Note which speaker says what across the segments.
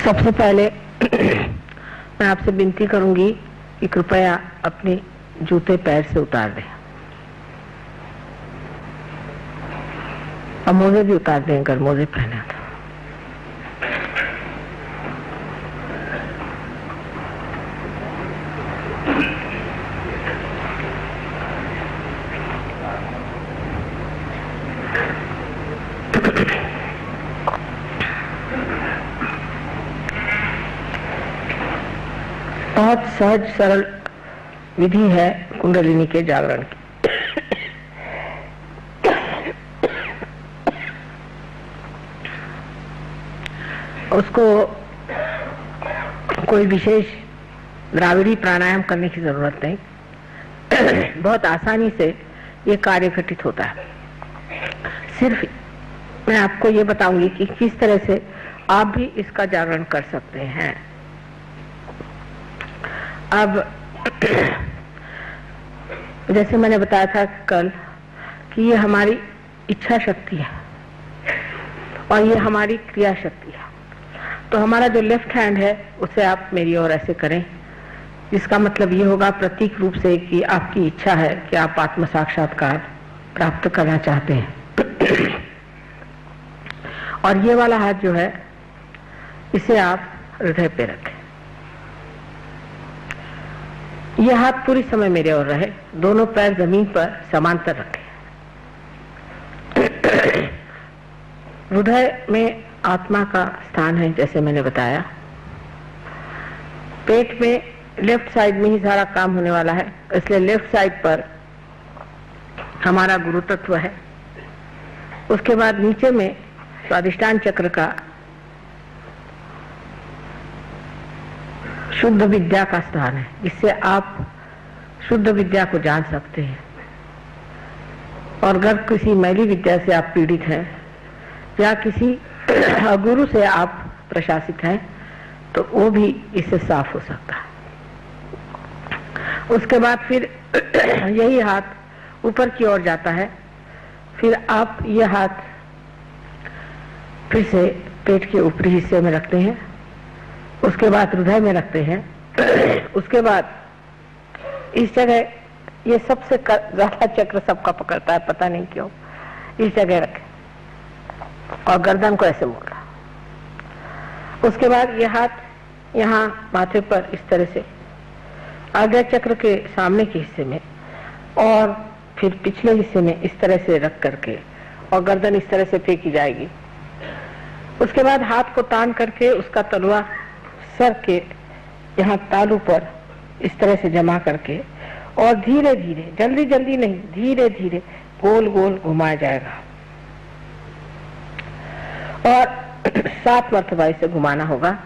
Speaker 1: सबसे पहले मैं आपसे विनती करूंगी कि कृपया अपने जूते पैर से उतार दें और मोजे भी उतार दें अगर मोजे पहने तो। बहुत सहज सरल विधि है कुंडलिनी के जागरण की। उसको कोई विशेष द्राविड़ी प्राणायाम करने की जरूरत नहीं। बहुत आसानी से ये कार्य घटित होता है। सिर्फ मैं आपको ये बताऊंगी कि किस तरह से आप भी इसका जागरण कर सकते हैं। अब जैसे मैंने बताया था कल कि ये हमारी इच्छा शक्ति है और ये हमारी क्रिया शक्ति है। तो हमारा जो लेफ्ट हैंड है उसे आप मेरी ओर ऐसे करें, जिसका मतलब ये होगा प्रतीक रूप से कि आपकी इच्छा है कि आप आत्म साक्षात्कार प्राप्त करना चाहते हैं। और ये वाला हाथ जो है इसे आप हृदय पे रखें। यह हाथ पूरी समय मेरे ओर रहे, दोनों पैर जमीन पर समांतर रखें। हृदय में आत्मा का स्थान है जैसे मैंने बताया। पेट में लेफ्ट साइड में ही सारा काम होने वाला है, इसलिए लेफ्ट साइड पर हमारा गुरु तत्व है। उसके बाद नीचे में स्वादिष्टान चक्र का शुद्ध विद्या का स्थान है, जिससे आप शुद्ध विद्या को जान सकते हैं। और अगर किसी मैली विद्या से आप पीड़ित हैं या किसी गुरु से आप प्रशासित हैं तो वो भी इससे साफ हो सकता है। उसके बाद फिर यही हाथ ऊपर की ओर जाता है। फिर आप यह हाथ फिर से पेट के ऊपरी हिस्से में रखते हैं, उसके बाद हृदय में रखते हैं। उसके बाद इस जगह, ये सबसे ज्यादा चक्र सबका पकड़ता है, पता नहीं क्यों, इस जगह रखें और गर्दन को ऐसे मोड़ा। उसके बाद ये हाथ यहाँ माथे पर इस तरह से आज्ञा चक्र के सामने के हिस्से में और फिर पिछले हिस्से में इस तरह से रख करके और गर्दन इस तरह से फेंकी जाएगी। उसके बाद हाथ को तान करके उसका तलवा सर के यहाँ तालू पर इस तरह से जमा करके और धीरे धीरे, जल्दी जल्दी नहीं, धीरे धीरे गोल गोल घुमाया जाएगा और 7 मरतबा इसे घुमाना होगा।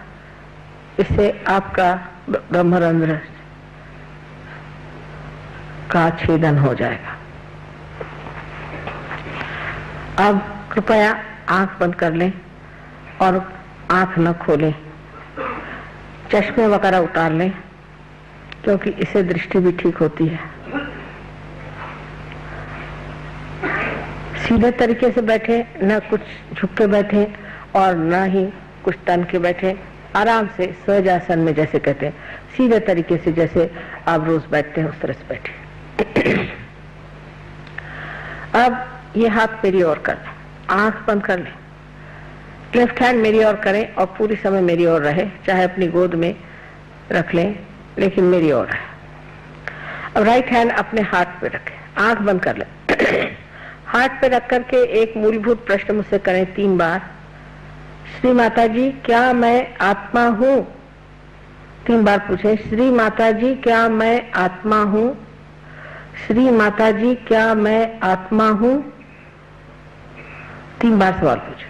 Speaker 1: इससे आपका ब्रह्मरंध्र का छेदन हो जाएगा। अब कृपया आंख बंद कर लें और आंख न खोलें, चश्मे वगैरह उतार लें, क्योंकि इससे दृष्टि भी ठीक होती है। सीधे तरीके से बैठे, न कुछ झुक के बैठे और न ही कुछ तन के बैठे। आराम से सहजासन में जैसे कहते हैं, सीधे तरीके से जैसे आप रोज बैठते हैं उस तरह से बैठे। अब ये हाथ मेरी ओर कर लें, आंख बंद कर लें, लेफ्ट हैंड मेरी ओर करें और पूरी समय मेरी ओर रहे, चाहे अपनी गोद में रख लें लेकिन मेरी ओर है। अब राइट हैंड अपने हाथ पे रखें, आंख बंद कर लें। हाथ पे रख करके एक मूलभूत प्रश्न मुझसे करें 3 बार। श्री माता जी क्या मैं आत्मा हूँ? 3 बार पूछें, श्री माता जी क्या मैं आत्मा हूँ? श्री माता जी क्या मैं आत्मा हूँ? 3 बार सवाल पूछें।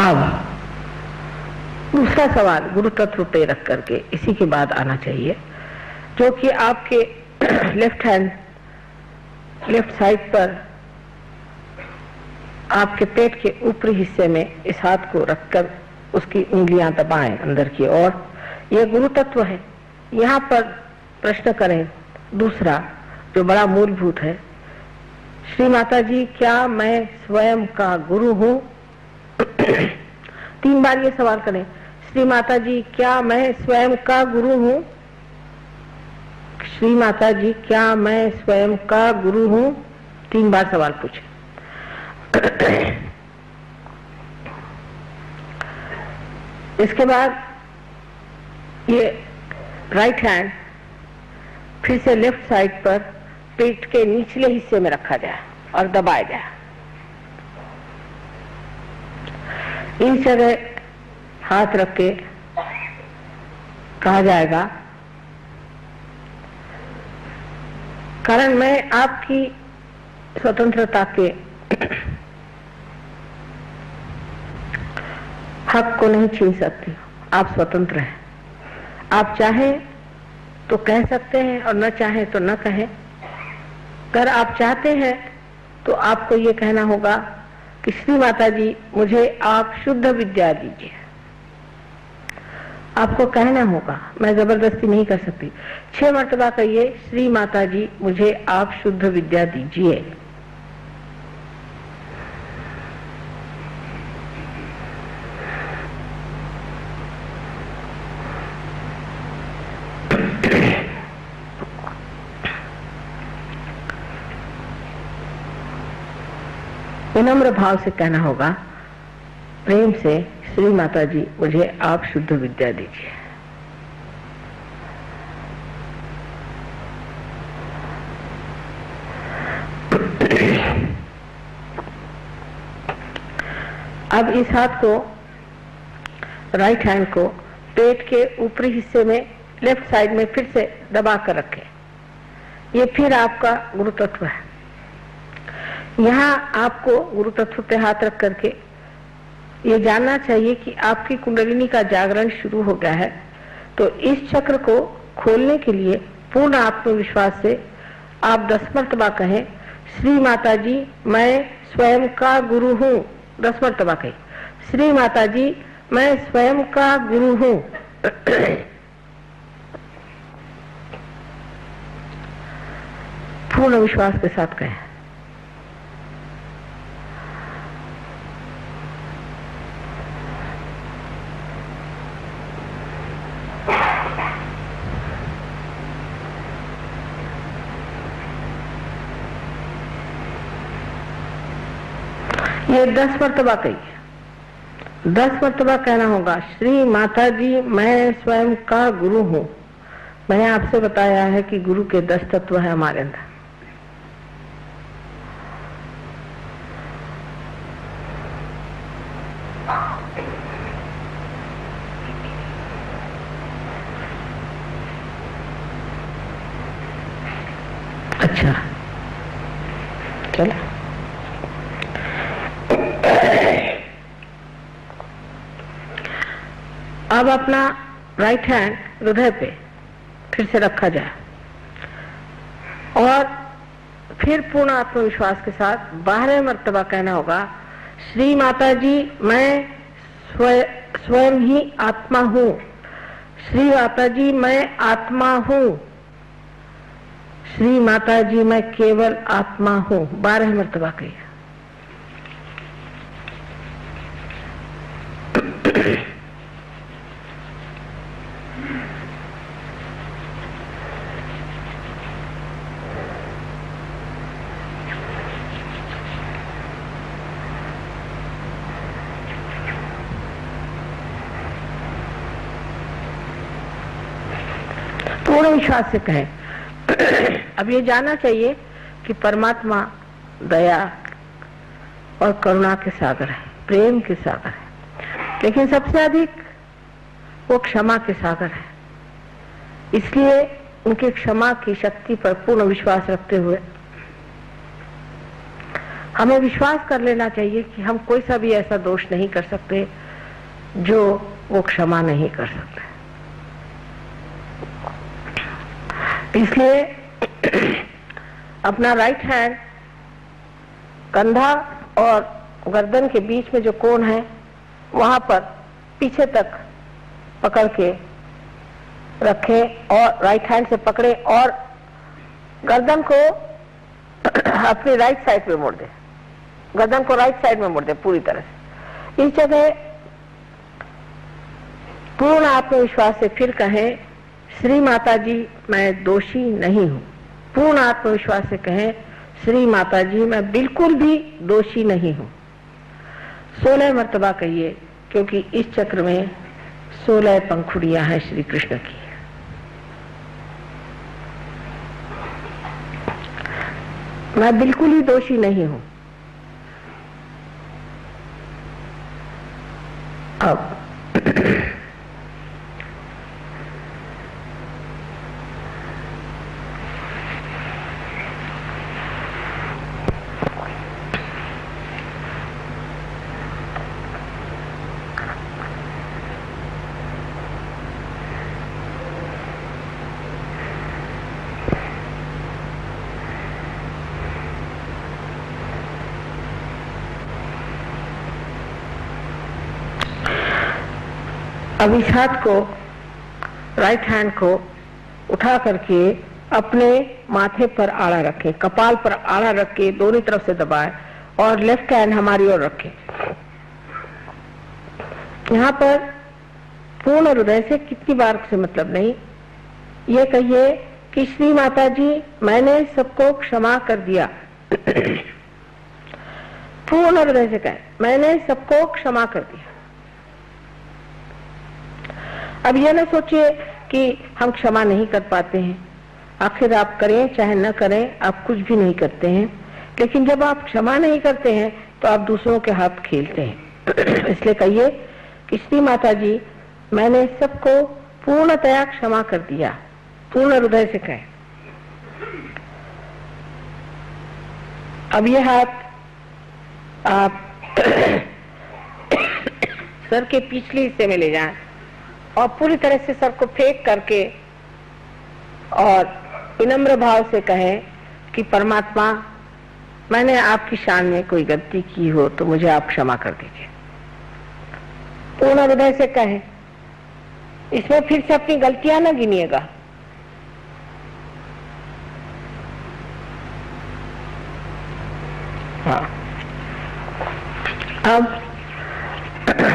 Speaker 1: अब दूसरा सवाल गुरु तत्व पे रख करके इसी के बाद आना चाहिए, जो कि आपके लेफ्ट हैंड लेफ्ट साइड पर आपके पेट के ऊपरी हिस्से में इस हाथ को रखकर उसकी उंगलियां दबाएं अंदर की ओर। यह गुरु तत्व है। यहाँ पर प्रश्न करें दूसरा जो बड़ा मूलभूत है, श्री माता जी क्या मैं स्वयं का गुरु हूँ? 3 बार ये सवाल करें, श्री माता जी क्या मैं स्वयं का गुरु हूँ? श्री माता जी क्या मैं स्वयं का गुरु हूँ? 3 बार सवाल पूछे। इसके बाद ये राइट हैंड फिर से लेफ्ट साइड पर पेट के निचले हिस्से में रखा जाए और दबाया जाए। इस जगह हाथ रख के कहा जाएगा, कारण मैं आपकी स्वतंत्रता के हक को नहीं छीन सकती। आप स्वतंत्र हैं। आप चाहें तो कह सकते हैं और न चाहें तो न कहें। अगर आप चाहते हैं तो आपको ये कहना होगा कि श्री माता जी मुझे आप शुद्ध विद्या दीजिए। आपको कहना होगा, मैं जबरदस्ती नहीं कर सकती। 6 मर्तबा कहिए, श्री माता जी मुझे आप शुद्ध विद्या दीजिए। विनम्र भाव से कहना होगा, प्रेम से, श्री माता जी मुझे आप शुद्ध विद्या दीजिए। अब इस हाथ को, राइट हैंड को पेट के ऊपरी हिस्से में लेफ्ट साइड में फिर से दबा कर रखें। ये फिर आपका गुरु तत्व है। यहाँ आपको गुरु तत्व पे हाथ रख करके ये जानना चाहिए कि आपकी कुंडलिनी का जागरण शुरू हो गया है। तो इस चक्र को खोलने के लिए पूर्ण आत्मविश्वास से आप 10 मर्तबा कहें, श्री माता जी मैं स्वयं का गुरु हूँ। 10 मर्तबा कहें, श्री माता जी मैं स्वयं का गुरु हूँ। पूर्ण विश्वास के साथ कहें। ये 10 मर्तबा कहिए। 10 मर्तबा कहना होगा, श्री माता जी मैं स्वयं का गुरु हूँ। मैंने आपसे बताया है कि गुरु के 10 तत्व है हमारे अंदर। अच्छा, चलो अब अपना राइट हैंड हृदय पे फिर से रखा जाए और फिर पूर्ण आत्मविश्वास के साथ 12 मर्तबा कहना होगा, श्री माता जी मैं स्वयं ही आत्मा हूँ। श्री माता जी मैं आत्मा हूँ। श्री माता जी मैं केवल आत्मा हूँ। 12 मर्तबा कहिए। पूर्ण विश्वास से कहें। अब ये जानना चाहिए कि परमात्मा दया और करुणा के सागर है, प्रेम के सागर है, लेकिन सबसे अधिक वो क्षमा के सागर है। इसलिए उनके क्षमा की शक्ति पर पूर्ण विश्वास रखते हुए हमें विश्वास कर लेना चाहिए कि हम कोई सा भी ऐसा दोष नहीं कर सकते जो वो क्षमा नहीं कर सकते। इसलिए अपना राइट हैंड कंधा और गर्दन के बीच में जो कोण है वहां पर पीछे तक पकड़ के रखें और राइट हैंड से पकड़े और गर्दन को अपनी राइट साइड पे मोड़ दे, गर्दन को राइट साइड में मोड़ दे पूरी तरह से। इस जगह पूर्ण आत्मविश्वास से फिर कहें, श्री माता जी मैं दोषी नहीं हूं। पूर्ण आत्मविश्वास से कहें, श्री माता जी मैं बिल्कुल भी दोषी नहीं हूं। 16 मर्तबा कहिए, क्योंकि इस चक्र में 16 पंखुड़ियां हैं श्री कृष्ण की। मैं बिल्कुल ही दोषी नहीं हूं। अब इस हाथ को, राइट हैंड को उठा करके अपने माथे पर आड़ा रखें, कपाल पर आड़ा रख के दोनों तरफ से दबाएं और लेफ्ट हैंड हमारी ओर रखें। यहाँ पर पूर्ण हृदय से कितनी बार से मतलब नहीं, ये कहिए कि श्री माता जी मैंने सबको क्षमा कर दिया। पूर्ण हृदय से कहें, मैंने सबको क्षमा कर दिया। अब यह ना सोचिए कि हम क्षमा नहीं कर पाते हैं, आखिर आप करें चाहे न करें आप कुछ भी नहीं करते हैं, लेकिन जब आप क्षमा नहीं करते हैं तो आप दूसरों के हाथ खेलते हैं। इसलिए कहिए कि श्री माता जी मैंने सबको पूर्णतया क्षमा कर दिया। पूर्ण हृदय से कहें। अब यह हाथ आप सर के पिछले हिस्से में ले जाएं और पूरी तरह से सर को फेंक करके और विनम्र भाव से कहें कि परमात्मा मैंने आपकी शान में कोई गलती की हो तो मुझे आप क्षमा कर दीजिए। पूर्ण हृदय से कहें, इसमें फिर से अपनी गलतियां न गिनिएगा। हाँ, अब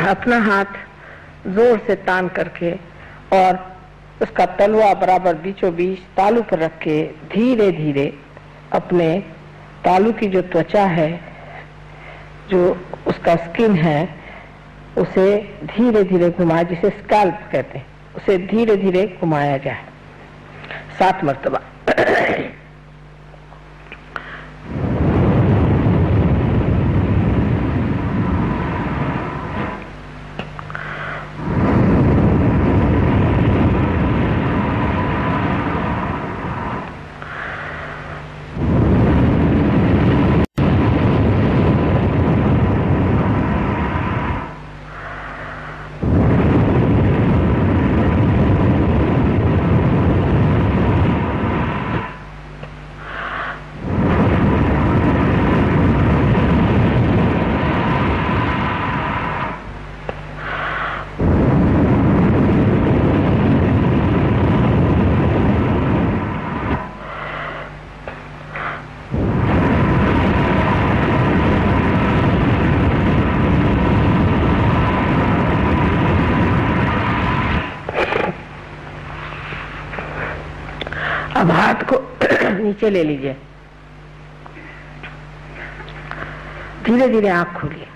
Speaker 1: अपना हाथ जोर से तान करके और उसका तलवा बराबर बीचों बीच तालू पर रख के धीरे धीरे अपने तालू की जो त्वचा है, जो उसका स्किन है, उसे धीरे धीरे घुमाए, जिसे स्कैल्प कहते हैं, उसे धीरे धीरे घुमाया जाए 7 मर्तबा। अब हाथ को नीचे ले लीजिए, धीरे धीरे आंख खोलिए।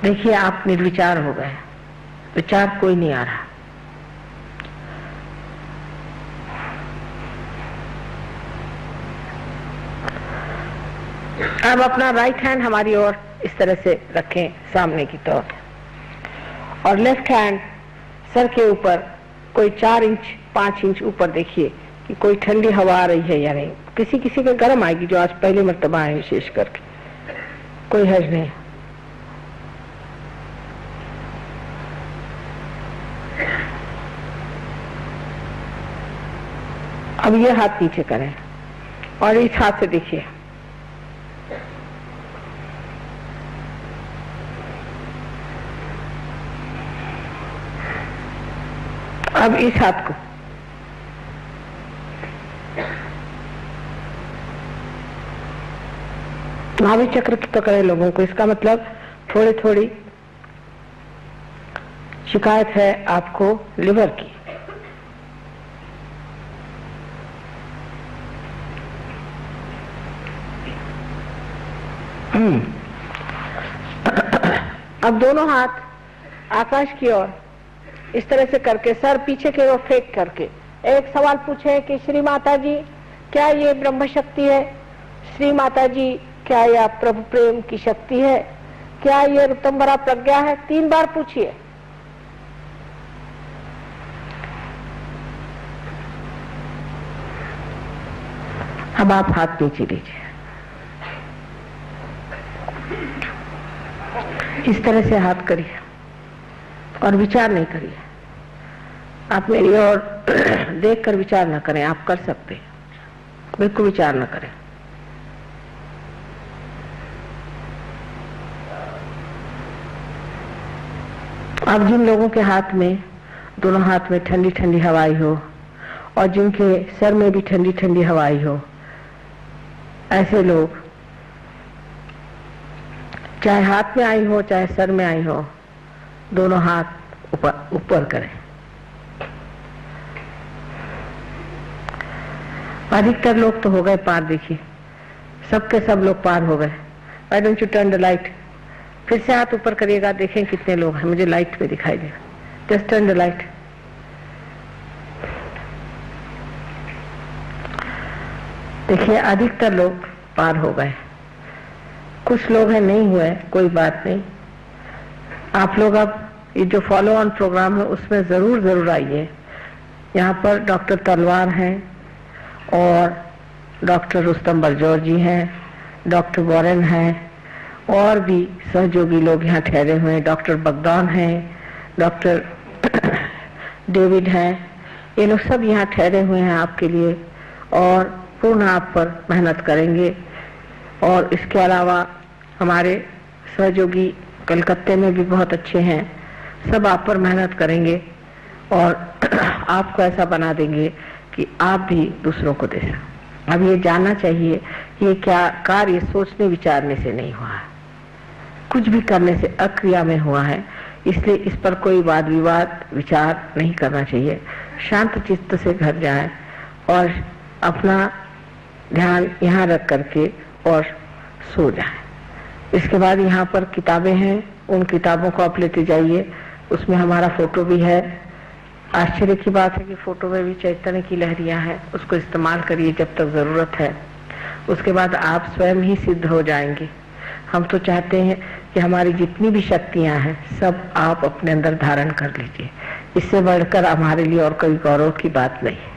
Speaker 1: देखिए आप निर्विचार हो गए, विचार कोई नहीं आ रहा। अब अपना राइट हैंड हमारी ओर इस तरह से रखें सामने की तरफ, और लेफ्ट हैंड सर के ऊपर कोई 4 इंच 5 इंच ऊपर देखिए कि कोई ठंडी हवा आ रही है या नहीं। किसी किसी के गर्म आएगी, जो आज पहले मर्तबा है विशेष करके, कोई हर्ज नहीं। अब ये हाथ नीचे करें और इस हाथ से देखिए अब इस हाथ को नाभि चक्र की पकड़े लोगों को, इसका मतलब थोड़ी थोड़ी शिकायत है आपको लिवर की। अब दोनों हाथ आकाश की ओर इस तरह से करके सर पीछे की ओर फेंक करके एक सवाल पूछे कि श्री माता जी क्या ये ब्रह्म शक्ति है? श्री माता जी क्या यह प्रभु प्रेम की शक्ति है? क्या ये ऋतंबरा प्रज्ञा है? 3 बार पूछिए। अब आप हाथ नीचे लीजिए, इस तरह से हाथ करिए और विचार नहीं करिए। आप मेरी ओर देखकर विचार न करें, आप कर सकते हैं, बिल्कुल विचार न करें। अब जिन लोगों के हाथ में, दोनों हाथ में ठंडी ठंडी हवाई हो और जिनके सर में भी ठंडी ठंडी हवाई हो, ऐसे लोग चाहे हाथ में आई हो चाहे सर में आई हो, दोनों हाथ ऊपर करें। अधिकतर लोग तो हो गए पार, देखिए सबके सब लोग पार हो गए। Why don't you turn the light? फिर से हाथ ऊपर करिएगा, देखें कितने लोग हैं, मुझे लाइट में दिखाई देगा। Just turn the light। देखिए अधिकतर लोग पार हो गए, कुछ लोग हैं नहीं हुए, कोई बात नहीं। आप लोग अब ये जो फॉलो ऑन प्रोग्राम है उसमें जरूर आइए। यहाँ पर डॉक्टर तलवार हैं और डॉक्टर रुस्तम बलजौर जी हैं, डॉक्टर वॉरेन हैं और भी सहयोगी लोग यहाँ ठहरे हुए हैं। डॉक्टर बगदान हैं, डॉक्टर डेविड हैं, ये लोग सब यहाँ ठहरे हुए हैं आपके लिए और पूर्ण आप पर मेहनत करेंगे। और इसके अलावा हमारे सहयोगी कलकत्ते में भी बहुत अच्छे हैं, सब आप पर मेहनत करेंगे और आपको ऐसा बना देंगे कि आप भी दूसरों को दे सकें। अब ये जानना चाहिए ये क्या कार्य सोचने विचारने से नहीं हुआ है, कुछ भी करने से अक्रिया में हुआ है, इसलिए इस पर कोई वाद विवाद विचार नहीं करना चाहिए। शांत चित्त से घर जाएं और अपना ध्यान यहाँ रख करके और सो जाएं। इसके बाद यहाँ पर किताबें हैं, उन किताबों को आप लेते जाइए, उसमें हमारा फोटो भी है। आश्चर्य की बात है कि फोटो में भी चैतन्य की लहरियां हैं, उसको इस्तेमाल करिए जब तक जरूरत है, उसके बाद आप स्वयं ही सिद्ध हो जाएंगे। हम तो चाहते हैं कि हमारी जितनी भी शक्तियां हैं सब आप अपने अंदर धारण कर लीजिए, इससे बढ़कर हमारे लिए और कोई गौरव की बात नहीं है।